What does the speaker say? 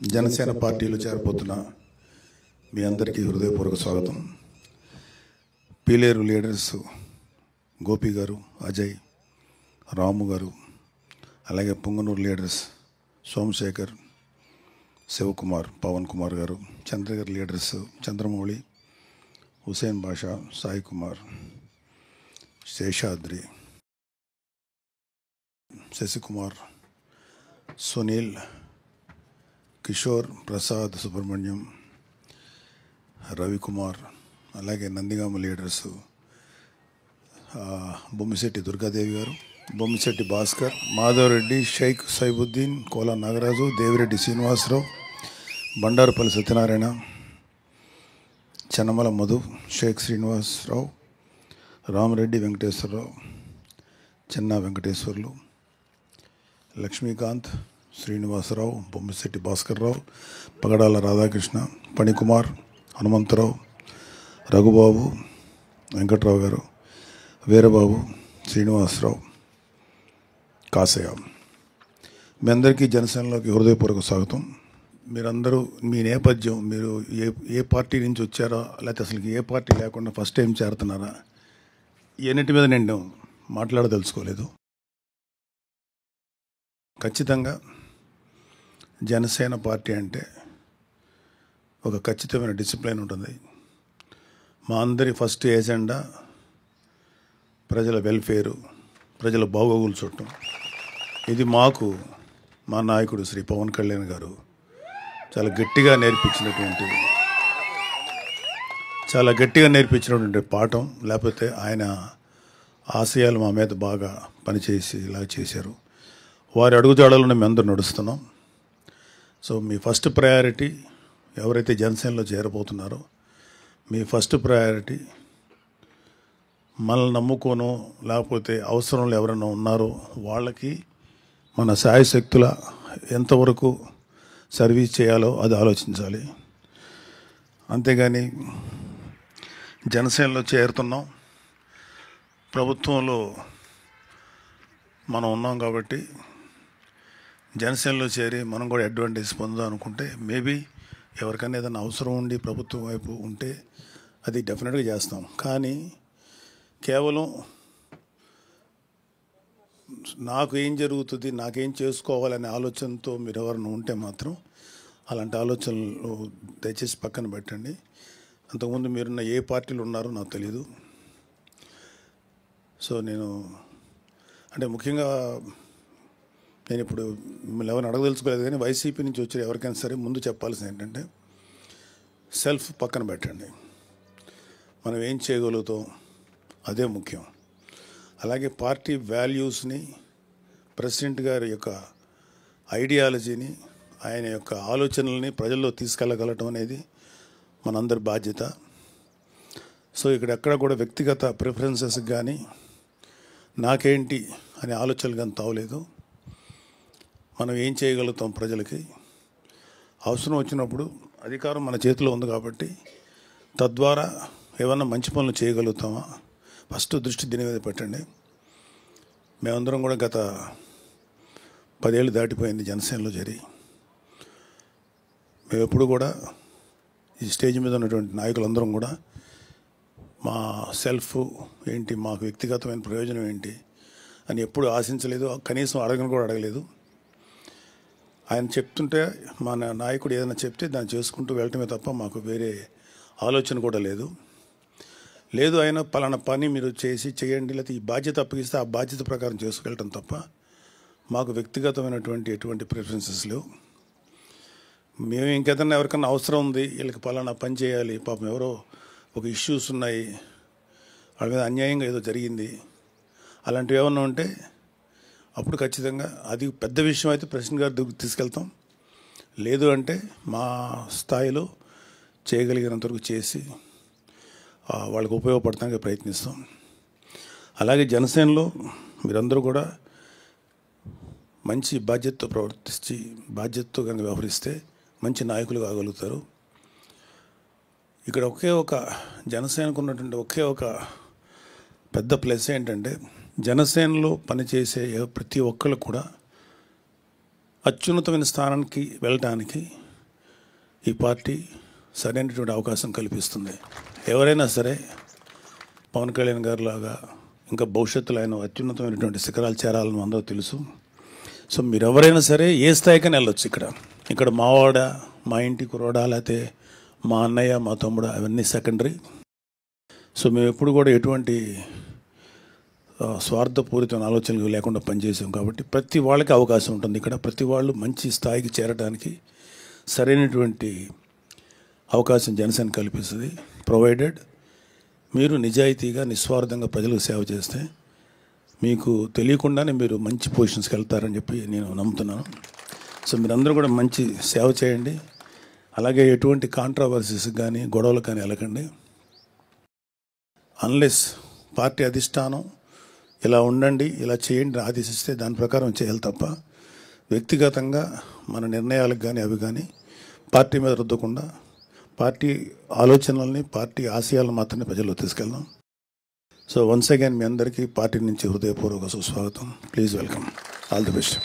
జనసేన పార్టీలో చేరబోతున్న మీ అందరికీ హృదయపూర్వక స్వాగతం. పీలేరు లీడర్స్ గోపి గారు, అజయ్, రాము గారు, అలాగే పొంగనూరు లీడర్స్ సోమశేఖర్, శివకుమార్, పవన్ కుమార్ గారు, చంద్రగిరి లీడర్స్ చంద్రమౌళి, హుసేన్ బాషా, సాయి కుమార్, శేషాద్రి, శశికుమార్, సునీల్, కిషోర్, ప్రసాద్, సుబ్రహ్మణ్యం, రవికుమార్, అలాగే నందిగామ లీడర్స్ బొమ్మిశెట్టి దుర్గాదేవి గారు, బొమ్మిశెట్టి భాస్కర్, మాధవరెడ్డి, షేక్ సైబుద్దీన్, కోలా నాగరాజు, దేవిరెడ్డి శ్రీనివాసరావు, బండారుపల్లి సత్యనారాయణ, చెన్నమల మధు, షేక్ శ్రీనివాసరావు, రామరెడ్డి వెంకటేశ్వరరావు, చెన్నా వెంకటేశ్వర్లు, లక్ష్మీకాంత్, శ్రీనివాసరావు, బొమ్మిశెట్టి భాస్కర్రావు, పగడాల రాధాకృష్ణ, పణికుమార్, హనుమంతరావు, రఘుబాబు, వెంకట్రావు గారు, వీరబాబు, శ్రీనివాసరావు, కాసయ్య. మీ అందరికీ జనసేనలోకి హృదయపూర్వక స్వాగతం. మీరందరూ మీ నేపథ్యం, మీరు ఏ పార్టీ నుంచి వచ్చారో, లేకపోతే అసలు ఏ పార్టీ లేకుండా ఫస్ట్ టైం చేరుతున్నారా, ఇవన్నిటి మీద నేను మాట్లాడదలుచుకోలేదు. ఖచ్చితంగా జనసేన పార్టీ అంటే ఒక ఖచ్చితమైన డిసిప్లిన్ ఉంటుంది. మా అందరి ఫస్ట్ ఏజెండా ప్రజల వెల్ఫేరు, ప్రజల బాగోగులు చూడటం. ఇది మాకు మా నాయకుడు శ్రీ పవన్ కళ్యాణ్ గారు చాలా గట్టిగా నేర్పించినటువంటి పాఠం. లేకపోతే ఆయన ఆశయాలు మా మీద బాగా పనిచేసి ఇలా చేశారు. వారి అడుగుజాడలను మేము అందరూ నడుస్తున్నాం. సో మీ ఫస్ట్ ప్రయారిటీ ఎవరైతే జనసేనలో చేరబోతున్నారో, మీ ఫస్ట్ ప్రయారిటీ మనల్ని నమ్ముకోనో లేకపోతే అవసరంలో ఎవరైనా ఉన్నారో వాళ్ళకి మన శాయశక్తుల ఎంతవరకు సర్వీస్ చేయాలో అది ఆలోచించాలి. అంతేగాని జనసేనలో చేరుతున్నాం, ప్రభుత్వంలో మనం ఉన్నాం కాబట్టి జనసేనలో చేరి మనం కూడా అడ్వాంటేజ్ పొందాం అనుకుంటే, మేబీ ఎవరికైనా ఏదైనా అవసరం ఉండి ప్రభుత్వం వైపు ఉంటే అది డెఫినెట్గా చేస్తాం. కానీ కేవలం నాకు ఏం జరుగుతుంది, నాకేం చేసుకోవాలనే ఆలోచనతో మీరు ఎవరైనా ఉంటే మాత్రం అలాంటి ఆలోచనలు దయచేసి పక్కన పెట్టండి. అంతకుముందు మీరున్న ఏ పార్టీలు ఉన్నారో నాకు తెలీదు. సో నేను అంటే ముఖ్యంగా నేను ఇప్పుడు మిమ్మల్ని ఎవరిని అడగదలుచుకోలేదు, కానీ వైసీపీ నుంచి వచ్చే ఎవరికైనా సరే ముందు చెప్పాల్సింది ఏంటంటే సెల్ఫ్ పక్కన పెట్టండి. మనం ఏం చేయగలుగుతాం అదే ముఖ్యం. అలాగే పార్టీ వాల్యూస్ని, ప్రెసిడెంట్ గారి యొక్క ఐడియాలజీని, ఆయన యొక్క ఆలోచనల్ని ప్రజల్లో తీసుకెళ్ళగలటం అనేది మనందరి బాధ్యత. సో ఇక్కడ ఎక్కడ కూడా వ్యక్తిగత ప్రిఫరెన్సెస్ కానీ నాకేంటి అనే ఆలోచనలు కానీ తావలేదు. మనం ఏం చేయగలుగుతాం ప్రజలకి, అవసరం వచ్చినప్పుడు అధికారం మన చేతిలో ఉంది కాబట్టి తద్వారా ఏమన్నా మంచి పనులు చేయగలుగుతామా ఫస్ట్ దృష్టి దీని మీద పెట్టండి. మేమందరం కూడా గత 10 ఏళ్ళు దాటిపోయింది జనసేనలో చేరి. మేము ఎప్పుడు కూడా ఈ స్టేజ్ మీద ఉన్నటువంటి నాయకులందరం కూడా మా సెల్ఫ్ ఏంటి, మాకు వ్యక్తిగతమైన ప్రయోజనం ఏంటి అని ఎప్పుడు ఆశించలేదు, కనీసం అడగలేదు. ఆయన చెప్తుంటే మా నాయకుడు ఏదైనా చెప్తే దాన్ని చేసుకుంటూ వెళ్ళటమే తప్ప మాకు వేరే ఆలోచన కూడా లేదు. ఆయన పలానా పని మీరు చేయండి, లేకపోతే ఈ బాధ్యత అప్పగిస్తే ఆ బాధ్యత ప్రకారం చేసుకెళ్ళటం తప్ప మాకు వ్యక్తిగతమైనటువంటి ఎటువంటి ప్రిఫరెన్సెస్ లేవు. మేము ఇంకేదన్నా ఎవరికన్నా అవసరం ఉంది, వీళ్ళకి పలానా పని చేయాలి, పాపం ఎవరో ఒక ఇష్యూస్ ఉన్నాయి, వాళ్ళ మీద అన్యాయంగా ఏదో జరిగింది, అలాంటివి ఏమన్నా ఉంటే అప్పుడు ఖచ్చితంగా అది పెద్ద విషయం అయితే ప్రెసిడెంట్ గారి దగ్గరికి తీసుకెళ్తాం. లేదు అంటే మా స్థాయిలో చేయగలిగినంత వరకు చేసి వాళ్ళకు ఉపయోగపడటానికి ప్రయత్నిస్తాం. అలాగే జనసేనలో మీరందరూ కూడా మంచి బాధ్యతతో ప్రవర్తించి బాధ్యతతో కనుక వ్యవహరిస్తే మంచి నాయకులు కాగలుగుతారు. ఇక్కడ ఒక జనసేనకు ఉన్నటువంటి ఒక పెద్ద ప్లస్ ఏంటంటే జనసేనలో పనిచేసే ప్రతి ఒక్కరు కూడా అత్యున్నతమైన స్థానానికి వెళ్ళడానికి ఈ పార్టీ సరైనటువంటి అవకాశం కల్పిస్తుంది. ఎవరైనా సరే పవన్ కళ్యాణ్ గారు లాగా ఇంకా భవిష్యత్తులో ఆయన అత్యున్నతమైనటువంటి శిఖరాలు చేరాలని అందరూ తెలుసు. సో మీరు ఎవరైనా సరే ఏ స్థాయికైనా వెళ్ళొచ్చు. ఇక్కడ మావాడ, మా ఇంటి కురవాడా, లేకపోతే మా అన్నయ్య, మా తమ్ముడు, అవన్నీ సెకండరీ. సో మేము ఎప్పుడు కూడా ఎటువంటి స్వార్థపూరితమైన ఆలోచనలు లేకుండా పనిచేసాం. కాబట్టి ప్రతి వాళ్ళకి అవకాశం ఉంటుంది. ఇక్కడ ప్రతి వాళ్ళు మంచి స్థాయికి చేరడానికి సరైనటువంటి అవకాశం జనసేన కల్పిస్తుంది. ప్రొవైడెడ్ మీరు నిజాయితీగా, నిస్వార్థంగా ప్రజలకు సేవ చేస్తే మీకు తెలియకుండానే మీరు మంచి పొజిషన్స్కి వెళ్తారని చెప్పి నేను నమ్ముతున్నాను. సో మీరందరూ కూడా మంచి సేవ చేయండి. అలాగే ఎటువంటి కాంట్రవర్సీస్ కానీ గొడవలు కానీ వెళ్ళకండి. అన్లెస్ పార్టీ అధిష్టానం ఇలా ఉండండి, ఇలా చేయండి ఆదేశిస్తే దాని ప్రకారం చేయాలి తప్ప వ్యక్తిగతంగా మన నిర్ణయాలకు కానీ అవి కానీ పార్టీ మీద రుద్దకుండా పార్టీ ఆలోచనల్ని, పార్టీ ఆశయాలను మాత్రమే ప్రజల్లో తీసుకెళ్దాం. సో వన్స్ అగైన్ మీ అందరికీ పార్టీ నుంచి హృదయపూర్వక సుస్వాగతం. Please welcome. All the best.